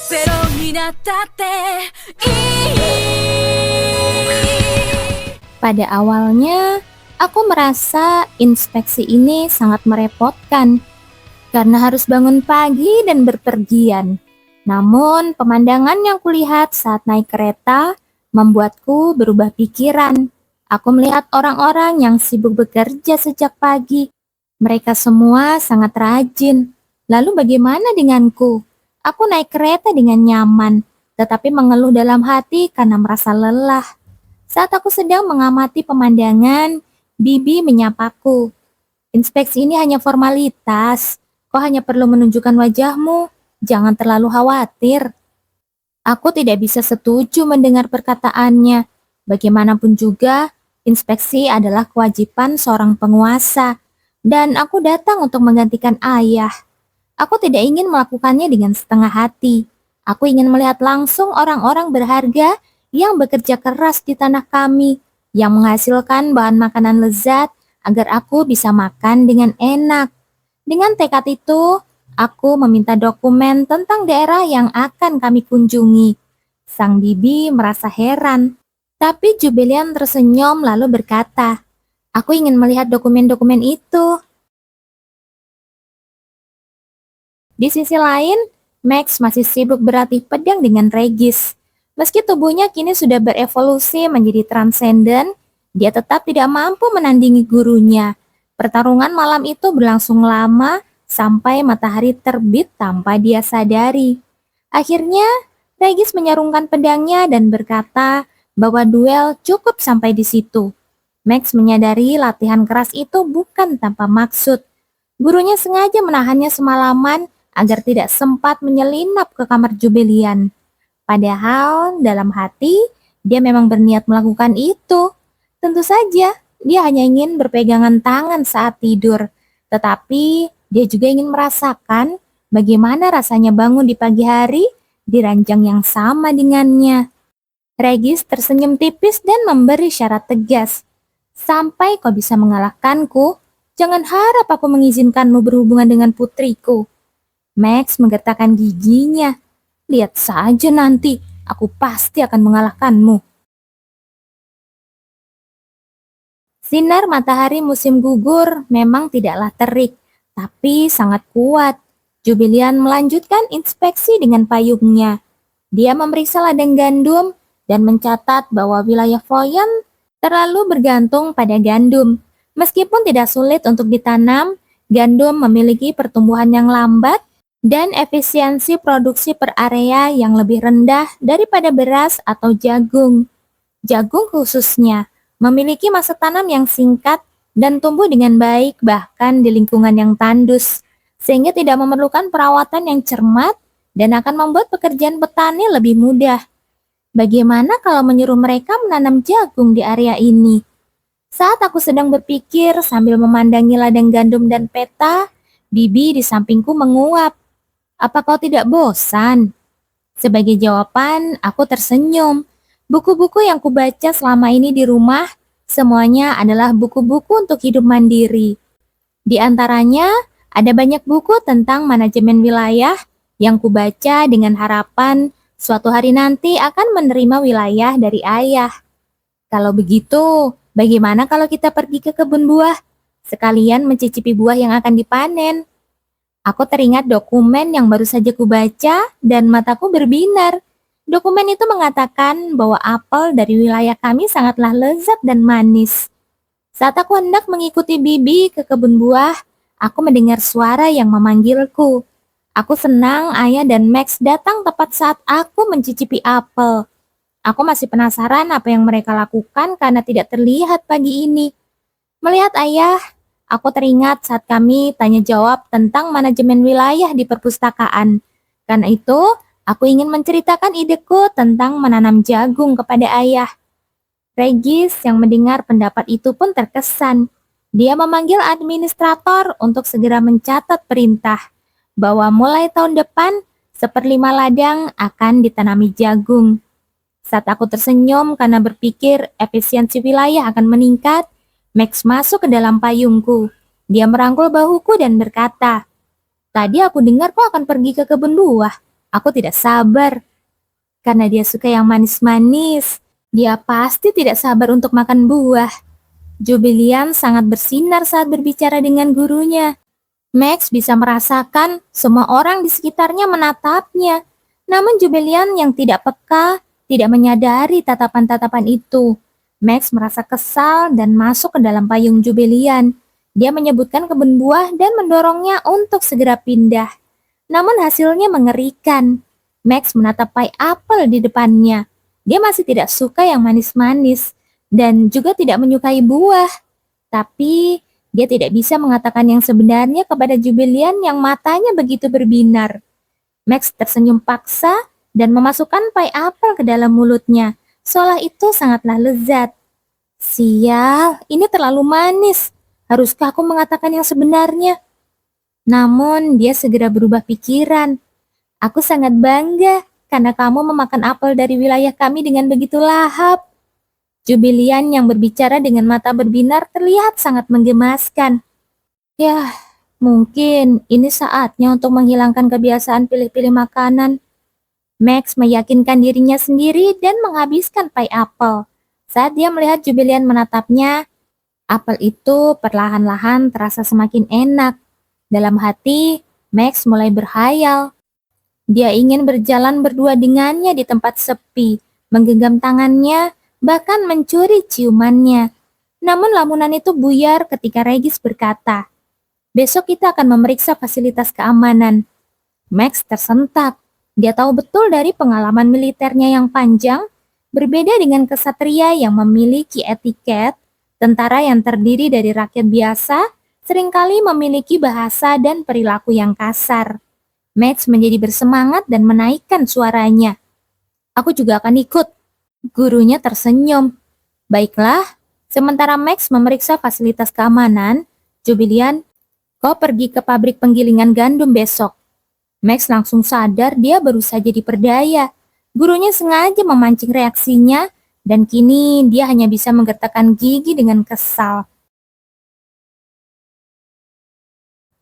ゼロになったっていい。Pada awalnya, aku merasa inspeksi ini sangat merepotkan karena harus bangun pagi dan berpergian. Namun, pemandangan yang kulihat saat naik kereta membuatku berubah pikiran. Aku melihat orang-orang yang sibuk bekerja sejak pagi. Mereka semua sangat rajin. Lalu bagaimana denganku? Aku naik kereta dengan nyaman, tetapi mengeluh dalam hati karena merasa lelah. Saat aku sedang mengamati pemandangan, Bibi menyapaku. Inspeksi ini hanya formalitas. Kau hanya perlu menunjukkan wajahmu. Jangan terlalu khawatir. Aku tidak bisa setuju mendengar perkataannya. Bagaimanapun juga, inspeksi adalah kewajiban seorang penguasa. Dan aku datang untuk menggantikan ayah. Aku tidak ingin melakukannya dengan setengah hati. Aku ingin melihat langsung orang-orang berharga yang bekerja keras di tanah kami, yang menghasilkan bahan makanan lezat agar aku bisa makan dengan enak. Dengan tekad itu, aku meminta dokumen tentang daerah yang akan kami kunjungi. Sang bibi merasa heran, tapi Jubilian tersenyum lalu berkata, "Aku ingin melihat dokumen-dokumen itu." Di sisi lain, Max masih sibuk berlatih pedang dengan Regis. Meski tubuhnya kini sudah berevolusi menjadi transenden, dia tetap tidak mampu menandingi gurunya. Pertarungan malam itu berlangsung lama sampai matahari terbit tanpa dia sadari. Akhirnya, Regis menyarungkan pedangnya dan berkata bahwa duel cukup sampai di situ. Max menyadari latihan keras itu bukan tanpa maksud. Gurunya sengaja menahannya semalaman agar tidak sempat menyelinap ke kamar Jubilian. Padahal dalam hati dia memang berniat melakukan itu. Tentu saja dia hanya ingin berpegangan tangan saat tidur. Tetapi dia juga ingin merasakan bagaimana rasanya bangun di pagi hari di ranjang yang sama dengannya. Regis tersenyum tipis dan memberi syarat tegas. "Sampai kau bisa mengalahkanku, jangan harap aku mengizinkanmu berhubungan dengan putriku." Max menggertakkan giginya. "Lihat saja nanti, aku pasti akan mengalahkanmu." Sinar matahari musim gugur memang tidaklah terik, tapi sangat kuat. Jubilian melanjutkan inspeksi dengan payungnya. Dia memeriksa ladang gandum dan mencatat bahwa wilayah Foyan terlalu bergantung pada gandum. Meskipun tidak sulit untuk ditanam, gandum memiliki pertumbuhan yang lambat dan efisiensi produksi per area yang lebih rendah daripada beras atau jagung. Jagung khususnya memiliki masa tanam yang singkat dan tumbuh dengan baik bahkan di lingkungan yang tandus, sehingga tidak memerlukan perawatan yang cermat dan akan membuat pekerjaan petani lebih mudah. Bagaimana kalau menyuruh mereka menanam jagung di area ini? Saat aku sedang berpikir sambil memandangi ladang gandum dan peta, Bibi di sampingku menguap. "Apa kau tidak bosan?" Sebagai jawaban, aku tersenyum. Buku-buku yang kubaca selama ini di rumah, semuanya adalah buku-buku untuk hidup mandiri. Di antaranya, ada banyak buku tentang manajemen wilayah yang kubaca dengan harapan suatu hari nanti akan menerima wilayah dari ayah. Kalau begitu, bagaimana kalau kita pergi ke kebun buah? Sekalian mencicipi buah yang akan dipanen. Aku teringat dokumen yang baru saja kubaca dan mataku berbinar. Dokumen itu mengatakan bahwa apel dari wilayah kami sangatlah lezat dan manis. Saat aku hendak mengikuti Bibi ke kebun buah, aku mendengar suara yang memanggilku. Aku senang ayah dan Max datang tepat saat aku mencicipi apel. Aku masih penasaran apa yang mereka lakukan karena tidak terlihat pagi ini. Melihat ayah, aku teringat saat kami tanya jawab tentang manajemen wilayah di perpustakaan. Karena itu, aku ingin menceritakan ideku tentang menanam jagung kepada ayah. Regis yang mendengar pendapat itu pun terkesan. Dia memanggil administrator untuk segera mencatat perintah bahwa mulai tahun depan, 1/5 ladang akan ditanami jagung. Saat aku tersenyum karena berpikir efisiensi wilayah akan meningkat, Max masuk ke dalam payungku. Dia merangkul bahuku dan berkata, "Tadi aku dengar kau akan pergi ke kebun buah. Aku tidak sabar, karena dia suka yang manis-manis. Dia pasti tidak sabar untuk makan buah. Jubilian sangat bersinar saat berbicara dengan gurunya. Max bisa merasakan semua orang di sekitarnya menatapnya. Namun Jubilian yang tidak peka, tidak menyadari tatapan-tatapan itu. Max merasa kesal dan masuk ke dalam payung Jubilian. Dia menyebutkan kebun buah dan mendorongnya untuk segera pindah. Namun hasilnya mengerikan. Max menatap pai apel di depannya. Dia masih tidak suka yang manis-manis dan juga tidak menyukai buah. Tapi dia tidak bisa mengatakan yang sebenarnya kepada Jubilian yang matanya begitu berbinar. Max tersenyum paksa dan memasukkan pai apel ke dalam mulutnya, seolah itu sangatlah lezat. Sial, ini terlalu manis. Haruskah aku mengatakan yang sebenarnya? Namun dia segera berubah pikiran. Aku sangat bangga karena kamu memakan apel dari wilayah kami dengan begitu lahap. Jubilian yang berbicara dengan mata berbinar terlihat sangat menggemaskan. Yah, mungkin ini saatnya untuk menghilangkan kebiasaan pilih-pilih makanan. Max meyakinkan dirinya sendiri dan menghabiskan pai apel. Saat dia melihat Jubilian menatapnya, apel itu perlahan-lahan terasa semakin enak. Dalam hati, Max mulai berhayal. Dia ingin berjalan berdua dengannya di tempat sepi, menggenggam tangannya, bahkan mencuri ciumannya. Namun lamunan itu buyar ketika Regis berkata, "Besok kita akan memeriksa fasilitas keamanan." Max tersentak. Dia tahu betul dari pengalaman militernya yang panjang, berbeda dengan kesatria yang memiliki etiket, tentara yang terdiri dari rakyat biasa, seringkali memiliki bahasa dan perilaku yang kasar. Max menjadi bersemangat dan menaikkan suaranya. "Aku juga akan ikut." Gurunya tersenyum. "Baiklah." Sementara Max memeriksa fasilitas keamanan, Jubilian, "Kau pergi ke pabrik penggilingan gandum besok." Max langsung sadar dia baru saja diperdaya. Gurunya sengaja memancing reaksinya, dan kini dia hanya bisa menggertakkan gigi dengan kesal.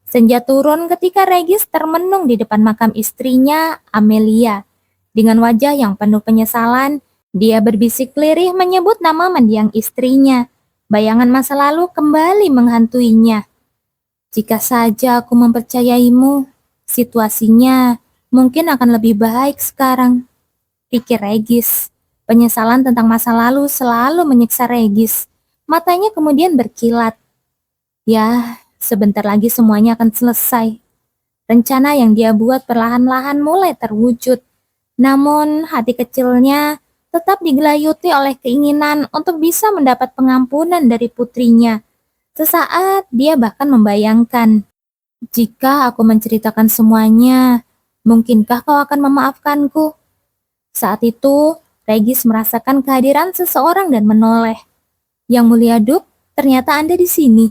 Senja turun ketika Regis termenung di depan makam istrinya, Amelia. Dengan wajah yang penuh penyesalan, dia berbisik lirih menyebut nama mendiang istrinya. Bayangan masa lalu kembali menghantuinya. "Jika saja aku mempercayaimu, situasinya mungkin akan lebih baik sekarang," pikir Regis. Penyesalan tentang masa lalu selalu menyiksa Regis. Matanya kemudian berkilat. Ya, sebentar lagi semuanya akan selesai. Rencana yang dia buat perlahan-lahan mulai terwujud. Namun hati kecilnya tetap digelayuti oleh keinginan untuk bisa mendapat pengampunan dari putrinya. Sesaat dia bahkan membayangkan, "Jika aku menceritakan semuanya, mungkinkah kau akan memaafkanku?" Saat itu, Regis merasakan kehadiran seseorang dan menoleh. "Yang Mulia Duk, ternyata Anda di sini."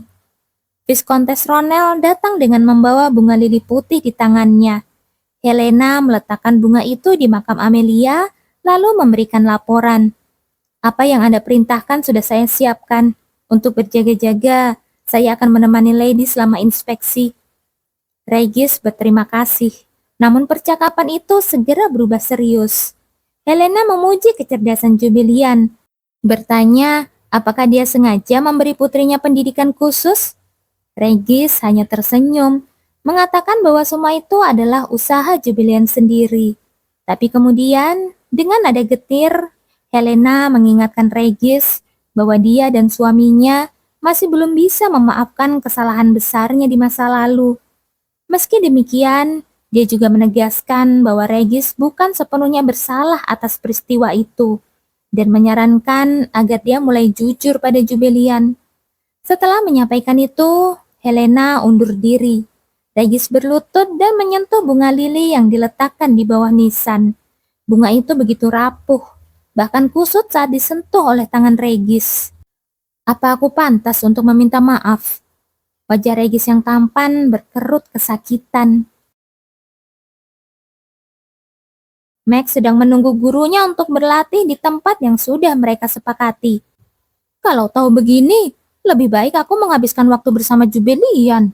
Viskontes Ronel datang dengan membawa bunga lili putih di tangannya. Helena meletakkan bunga itu di makam Amelia, lalu memberikan laporan. "Apa yang Anda perintahkan sudah saya siapkan. Untuk berjaga-jaga, saya akan menemani Lady selama inspeksi." Regis berterima kasih, namun percakapan itu segera berubah serius. Helena memuji kecerdasan Jubilian, bertanya apakah dia sengaja memberi putrinya pendidikan khusus. Regis hanya tersenyum, mengatakan bahwa semua itu adalah usaha Jubilian sendiri. Tapi kemudian, dengan nada getir, Helena mengingatkan Regis bahwa dia dan suaminya masih belum bisa memaafkan kesalahan besarnya di masa lalu. Meski demikian, dia juga menegaskan bahwa Regis bukan sepenuhnya bersalah atas peristiwa itu, dan menyarankan agar dia mulai jujur pada Jubilian. Setelah menyampaikan itu, Helena undur diri. Regis berlutut dan menyentuh bunga lili yang diletakkan di bawah nisan. Bunga itu begitu rapuh, bahkan kusut saat disentuh oleh tangan Regis. "Apa aku pantas untuk meminta maaf?" Wajah Regis yang tampan berkerut kesakitan. Max sedang menunggu gurunya untuk berlatih di tempat yang sudah mereka sepakati. "Kalau tahu begini, lebih baik aku menghabiskan waktu bersama Jubilian."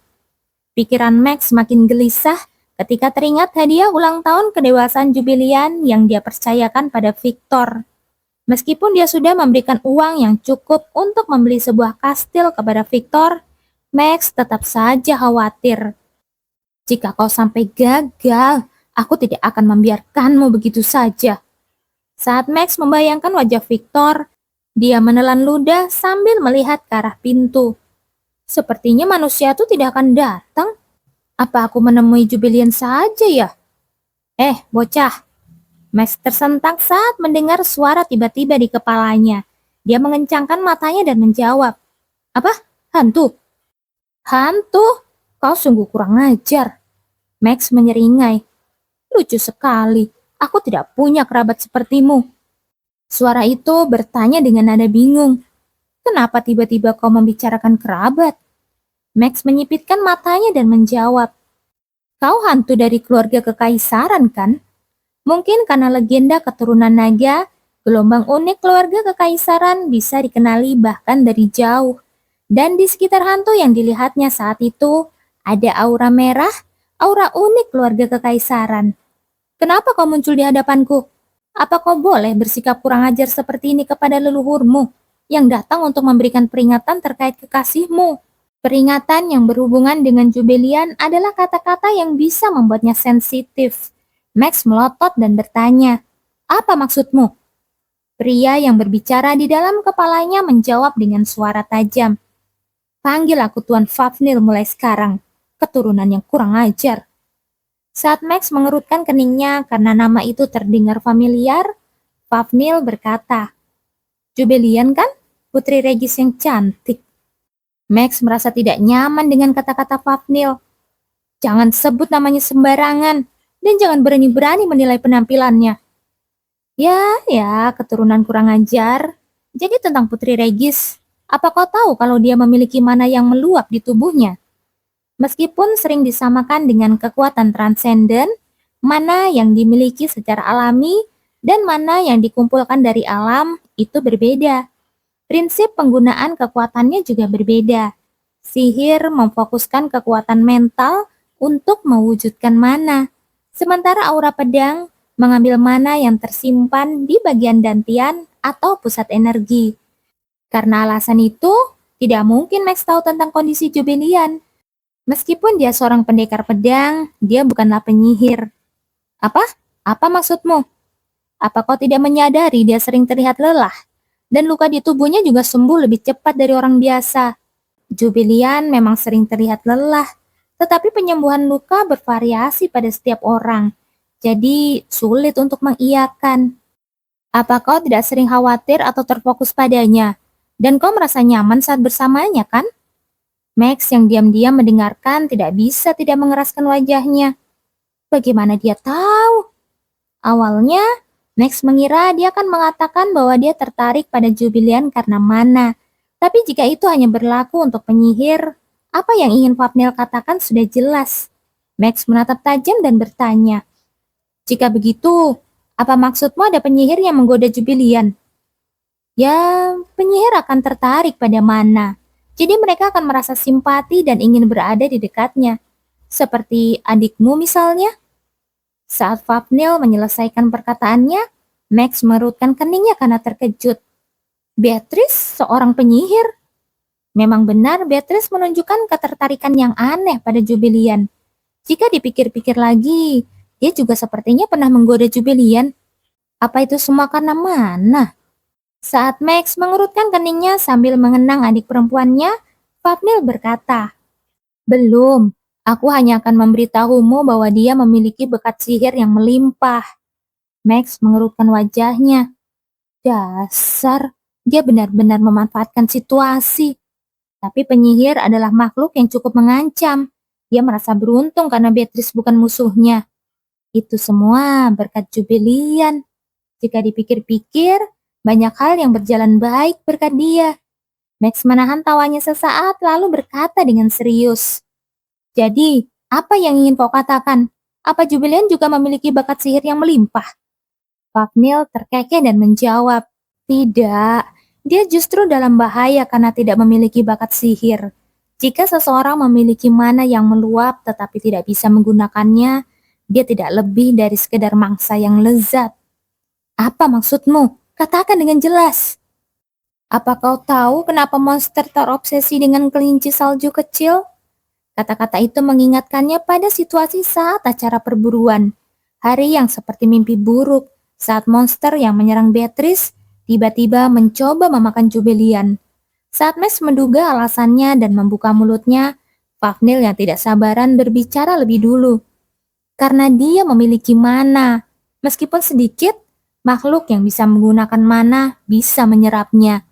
Pikiran Max semakin gelisah ketika teringat hadiah ulang tahun kedewasaan Jubilian yang dia percayakan pada Victor. Meskipun dia sudah memberikan uang yang cukup untuk membeli sebuah kastil kepada Victor, Max tetap saja khawatir. Jika kau sampai gagal, aku tidak akan membiarkanmu begitu saja. Saat Max membayangkan wajah Victor, dia menelan ludah sambil melihat ke arah pintu. Sepertinya manusia itu tidak akan datang. Apa aku menemui Jubilian saja ya? Bocah. Max tersentak saat mendengar suara tiba-tiba di kepalanya. Dia mengencangkan matanya dan menjawab, "Apa? Hantu?" "Hantu? Kau sungguh kurang ajar." Max menyeringai. "Lucu sekali, aku tidak punya kerabat sepertimu." Suara itu bertanya dengan nada bingung. "Kenapa tiba-tiba kau membicarakan kerabat?" Max menyipitkan matanya dan menjawab, "Kau hantu dari keluarga kekaisaran kan? Mungkin karena legenda keturunan naga, gelombang unik keluarga kekaisaran bisa dikenali bahkan dari jauh. Dan di sekitar hantu yang dilihatnya saat itu, ada aura merah, aura unik keluarga kekaisaran. Kenapa kau muncul di hadapanku? Apa kau boleh bersikap kurang ajar seperti ini kepada leluhurmu yang datang untuk memberikan peringatan terkait kekasihmu?" Peringatan yang berhubungan dengan Jubilian adalah kata-kata yang bisa membuatnya sensitif. Max melotot dan bertanya, "Apa maksudmu?" Pria yang berbicara di dalam kepalanya menjawab dengan suara tajam, "Panggil aku Tuan Fafnir mulai sekarang, keturunan yang kurang ajar." Saat Max mengerutkan keningnya karena nama itu terdengar familiar, Fafnir berkata, "Jubilian kan? Putri Regis yang cantik." Max merasa tidak nyaman dengan kata-kata Fafnir. "Jangan sebut namanya sembarangan, dan jangan berani-berani menilai penampilannya." Ya, keturunan kurang ajar. Jadi tentang Putri Regis, apa kau tahu kalau dia memiliki mana yang meluap di tubuhnya? Meskipun sering disamakan dengan kekuatan transenden, mana yang dimiliki secara alami dan mana yang dikumpulkan dari alam itu berbeda. Prinsip penggunaan kekuatannya juga berbeda. Sihir memfokuskan kekuatan mental untuk mewujudkan mana, sementara aura pedang mengambil mana yang tersimpan di bagian dantian atau pusat energi. Karena alasan itu, tidak mungkin Max tahu tentang kondisi Jubilian. Meskipun dia seorang pendekar pedang, dia bukanlah penyihir. Apa? Apa maksudmu? Apa kau tidak menyadari dia sering terlihat lelah? Dan luka di tubuhnya juga sembuh lebih cepat dari orang biasa. Jubilian memang sering terlihat lelah, tetapi penyembuhan luka bervariasi pada setiap orang. Jadi sulit untuk mengiyakan. Apa kau tidak sering khawatir atau terfokus padanya? Dan kau merasa nyaman saat bersamanya kan? Max yang diam-diam mendengarkan tidak bisa tidak mengeraskan wajahnya. Bagaimana dia tahu? Awalnya, Max mengira dia akan mengatakan bahwa dia tertarik pada Jubilian karena mana. Tapi jika itu hanya berlaku untuk penyihir, apa yang ingin Fafnir katakan sudah jelas. Max menatap tajam dan bertanya, "Jika begitu, apa maksudmu ada penyihir yang menggoda Jubilian?" "Ya, penyihir akan tertarik pada mana. Jadi mereka akan merasa simpati dan ingin berada di dekatnya. Seperti adikmu misalnya." Saat Fafnir menyelesaikan perkataannya, Max mengerutkan keningnya karena terkejut. Beatrice, seorang penyihir. Memang benar Beatrice menunjukkan ketertarikan yang aneh pada Jubilian. Jika dipikir-pikir lagi, dia juga sepertinya pernah menggoda Jubilian. Apa itu semua karena mana? Saat Max mengerutkan keningnya sambil mengenang adik perempuannya, Fafnir berkata, "Belum. Aku hanya akan memberitahumu bahwa dia memiliki bakat sihir yang melimpah." Max mengerutkan wajahnya. Dasar, dia benar-benar memanfaatkan situasi. Tapi penyihir adalah makhluk yang cukup mengancam. Dia merasa beruntung karena Beatrice bukan musuhnya. Itu semua berkat Jubilian. Jika dipikir-pikir, banyak hal yang berjalan baik berkat dia. Max menahan tawanya sesaat lalu berkata dengan serius, "Jadi, apa yang ingin kau katakan? Apa Jubilian juga memiliki bakat sihir yang melimpah?" Fafnir terkekeh dan menjawab, "Tidak, dia justru dalam bahaya karena tidak memiliki bakat sihir. Jika seseorang memiliki mana yang meluap tetapi tidak bisa menggunakannya, Dia tidak lebih dari sekedar mangsa yang lezat. Apa maksudmu? Katakan dengan jelas. Apa kau tahu kenapa monster terobsesi dengan kelinci salju kecil? Kata-kata itu mengingatkannya pada situasi saat acara perburuan. Hari yang seperti mimpi buruk, saat monster yang menyerang Beatrice tiba-tiba mencoba memakan Jubilian. Saat Max menduga alasannya dan membuka mulutnya, Fafnir yang tidak sabaran berbicara lebih dulu. Karena dia memiliki mana. Meskipun sedikit, makhluk yang bisa menggunakan mana bisa menyerapnya.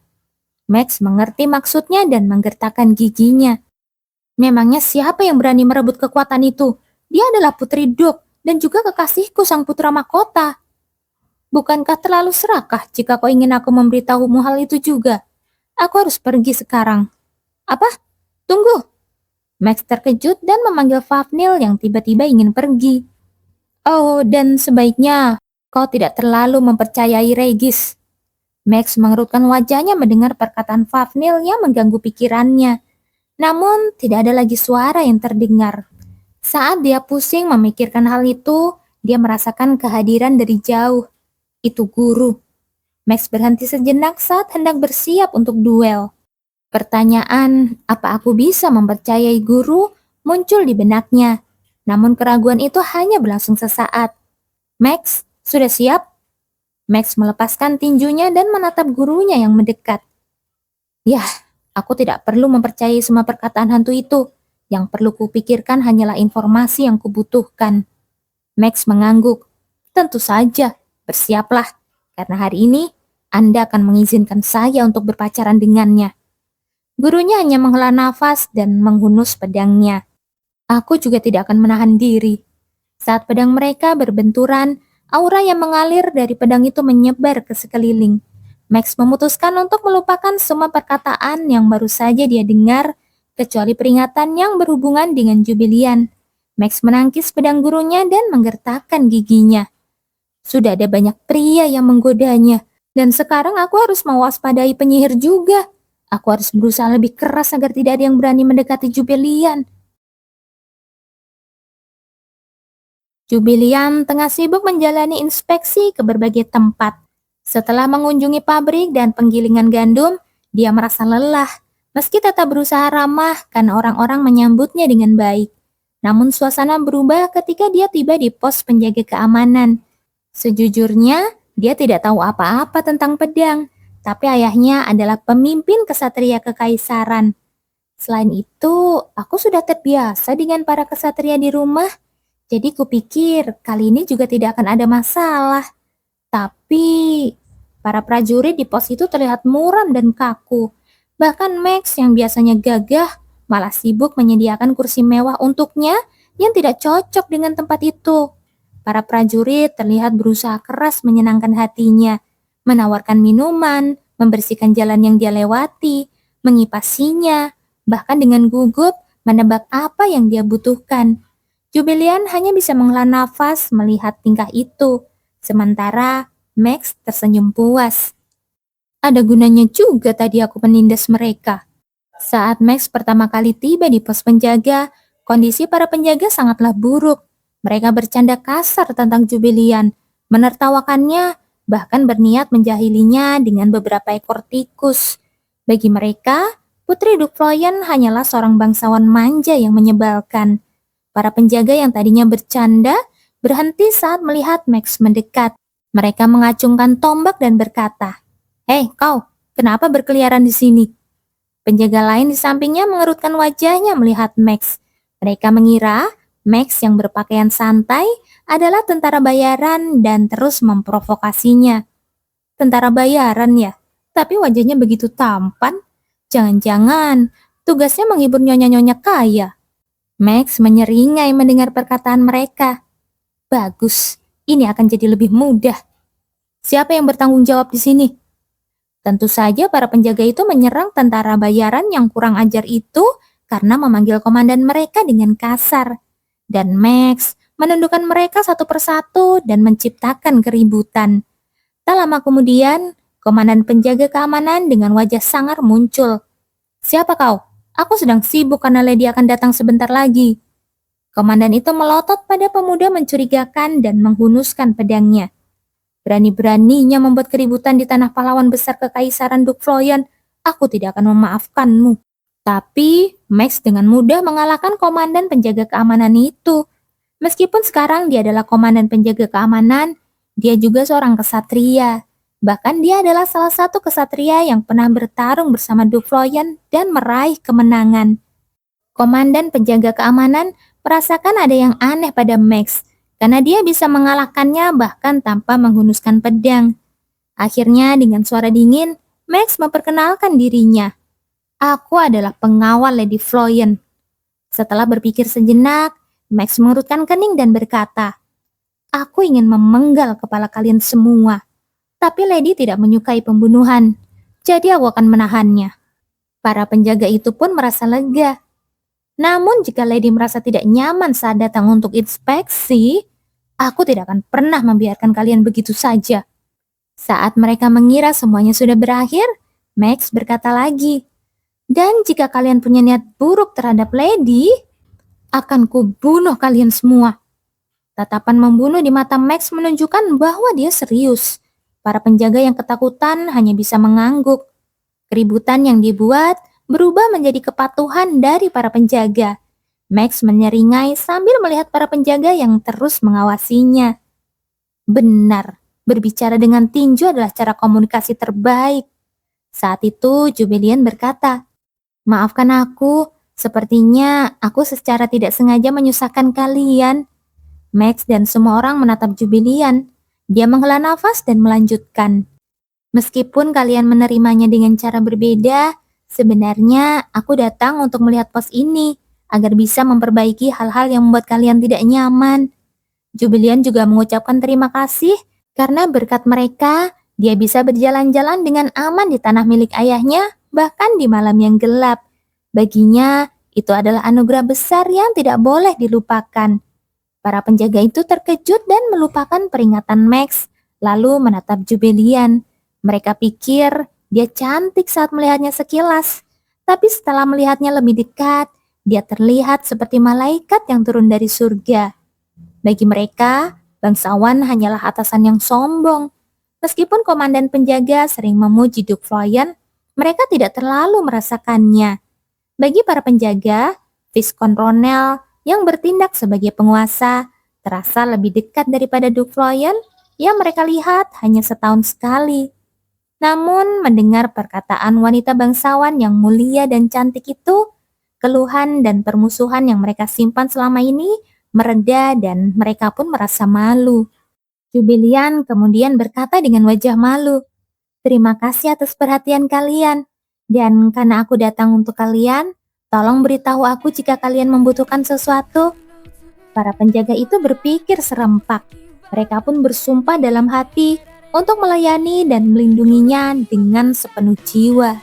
Max mengerti maksudnya dan menggertakkan giginya. Memangnya siapa yang berani merebut kekuatan itu? Dia adalah Putri Duk dan juga kekasihku sang putra mahkota. Bukankah terlalu serakah jika kau ingin aku memberitahumu hal itu juga? Aku harus pergi sekarang. Apa? Tunggu. Max terkejut dan memanggil Fafnir yang tiba-tiba ingin pergi. Oh, dan sebaiknya kau tidak terlalu mempercayai Regis. Max mengerutkan wajahnya mendengar perkataan Fafnir yang mengganggu pikirannya. Namun, tidak ada lagi suara yang terdengar. Saat dia pusing memikirkan hal itu, dia merasakan kehadiran dari jauh. Itu guru. Max berhenti sejenak saat hendak bersiap untuk duel. Pertanyaan, apa aku bisa mempercayai guru, muncul di benaknya. Namun keraguan itu hanya berlangsung sesaat. Max, sudah siap? Max melepaskan tinjunya dan menatap gurunya yang mendekat. Yah, aku tidak perlu mempercayai semua perkataan hantu itu. Yang perlu kupikirkan hanyalah informasi yang kubutuhkan. Max mengangguk. Tentu saja, bersiaplah. Karena hari ini, Anda akan mengizinkan saya untuk berpacaran dengannya. Gurunya hanya menghela nafas dan menghunus pedangnya. Aku juga tidak akan menahan diri. Saat pedang mereka berbenturan, aura yang mengalir dari pedang itu menyebar ke sekeliling. Max memutuskan untuk melupakan semua perkataan yang baru saja dia dengar, kecuali peringatan yang berhubungan dengan Jubilian. Max menangkis pedang gurunya dan menggertakkan giginya. Sudah ada banyak pria yang menggodanya, dan sekarang aku harus mewaspadai penyihir juga. Aku harus berusaha lebih keras agar tidak ada yang berani mendekati Jubilian. Jubilian tengah sibuk menjalani inspeksi ke berbagai tempat. Setelah mengunjungi pabrik dan penggilingan gandum, dia merasa lelah. Meski tetap berusaha ramah karena orang-orang menyambutnya dengan baik. Namun suasana berubah ketika dia tiba di pos penjaga keamanan. Sejujurnya, dia tidak tahu apa-apa tentang pedang, tapi ayahnya adalah pemimpin kesatria kekaisaran. Selain itu, aku sudah terbiasa dengan para kesatria di rumah, jadi kupikir kali ini juga tidak akan ada masalah. Tapi, para prajurit di pos itu terlihat muram dan kaku. Bahkan Max yang biasanya gagah, malah sibuk menyediakan kursi mewah untuknya yang tidak cocok dengan tempat itu. Para prajurit terlihat berusaha keras menyenangkan hatinya, menawarkan minuman, membersihkan jalan yang dia lewati, mengipasinya, bahkan dengan gugup menebak apa yang dia butuhkan. Jubilian hanya bisa menghela nafas melihat tingkah itu, sementara Max tersenyum puas. Ada gunanya juga tadi aku menindas mereka. Saat Max pertama kali tiba di pos penjaga, kondisi para penjaga sangatlah buruk. Mereka bercanda kasar tentang Jubilian, menertawakannya, bahkan berniat menjahilinya dengan beberapa ekor tikus. Bagi mereka, Putri Dukfloyen hanyalah seorang bangsawan manja yang menyebalkan. Para penjaga yang tadinya bercanda berhenti saat melihat Max mendekat. Mereka mengacungkan tombak dan berkata, "Hei kau, kenapa berkeliaran di sini?" Penjaga lain di sampingnya mengerutkan wajahnya melihat Max. Mereka mengira Max yang berpakaian santai adalah tentara bayaran dan terus memprovokasinya. Tentara bayaran ya, tapi wajahnya begitu tampan. Jangan-jangan tugasnya menghibur nyonya-nyonya kaya. Max menyeringai mendengar perkataan mereka. Bagus, ini akan jadi lebih mudah. Siapa yang bertanggung jawab di sini? Tentu saja para penjaga itu menyerang tentara bayaran yang kurang ajar itu karena memanggil komandan mereka dengan kasar. Dan Max menundukkan mereka satu persatu dan menciptakan keributan. Tak lama kemudian, komandan penjaga keamanan dengan wajah sangar muncul. "Siapa kau? Aku sedang sibuk karena Lady akan datang sebentar lagi." Komandan itu melotot pada pemuda mencurigakan dan menghunuskan pedangnya. Berani-beraninya membuat keributan di tanah pahlawan besar Kekaisaran Duk Floyen. Aku tidak akan memaafkanmu. Tapi Max dengan mudah mengalahkan komandan penjaga keamanan itu. Meskipun sekarang dia adalah komandan penjaga keamanan, dia juga seorang kesatria. Bahkan dia adalah salah satu kesatria yang pernah bertarung bersama Duk Floyen dan meraih kemenangan. Komandan penjaga keamanan merasakan ada yang aneh pada Max, karena dia bisa mengalahkannya bahkan tanpa menghunuskan pedang. Akhirnya dengan suara dingin, Max memperkenalkan dirinya. Aku adalah pengawal Lady Floyen. Setelah berpikir sejenak, Max mengerutkan kening dan berkata, aku ingin memenggal kepala kalian semua. Tapi Lady tidak menyukai pembunuhan, jadi aku akan menahannya. Para penjaga itu pun merasa lega. Namun jika Lady merasa tidak nyaman saat datang untuk inspeksi, aku tidak akan pernah membiarkan kalian begitu saja. Saat mereka mengira semuanya sudah berakhir, Max berkata lagi, dan jika kalian punya niat buruk terhadap Lady, akan kubunuh kalian semua. Tatapan membunuh di mata Max menunjukkan bahwa dia serius. Para penjaga yang ketakutan hanya bisa mengangguk. Keributan yang dibuat berubah menjadi kepatuhan dari para penjaga. Max menyeringai sambil melihat para penjaga yang terus mengawasinya. Benar, berbicara dengan tinju adalah cara komunikasi terbaik. Saat itu Jubilian berkata, maafkan aku, sepertinya aku secara tidak sengaja menyusahkan kalian. Max dan semua orang menatap Jubilian. Dia menghela nafas dan melanjutkan. Meskipun kalian menerimanya dengan cara berbeda, sebenarnya aku datang untuk melihat pos ini, agar bisa memperbaiki hal-hal yang membuat kalian tidak nyaman. Jubilian juga mengucapkan terima kasih, karena berkat mereka, dia bisa berjalan-jalan dengan aman di tanah milik ayahnya, bahkan di malam yang gelap. Baginya, itu adalah anugerah besar yang tidak boleh dilupakan. Para penjaga itu terkejut dan melupakan peringatan Max, lalu menatap Jubilian. Mereka pikir dia cantik saat melihatnya sekilas, tapi setelah melihatnya lebih dekat, dia terlihat seperti malaikat yang turun dari surga. Bagi mereka, bangsawan hanyalah atasan yang sombong. Meskipun komandan penjaga sering memuji Duk Floyen, mereka tidak terlalu merasakannya. Bagi para penjaga, Viscount Ronel yang bertindak sebagai penguasa terasa lebih dekat daripada Duk Floyen yang mereka lihat hanya setahun sekali. Namun mendengar perkataan wanita bangsawan yang mulia dan cantik itu, keluhan dan permusuhan yang mereka simpan selama ini mereda dan mereka pun merasa malu. Jubilian kemudian berkata dengan wajah malu, terima kasih atas perhatian kalian, dan karena aku datang untuk kalian, tolong beritahu aku jika kalian membutuhkan sesuatu. Para penjaga itu berpikir serempak. Mereka pun bersumpah dalam hati untuk melayani dan melindunginya dengan sepenuh jiwa.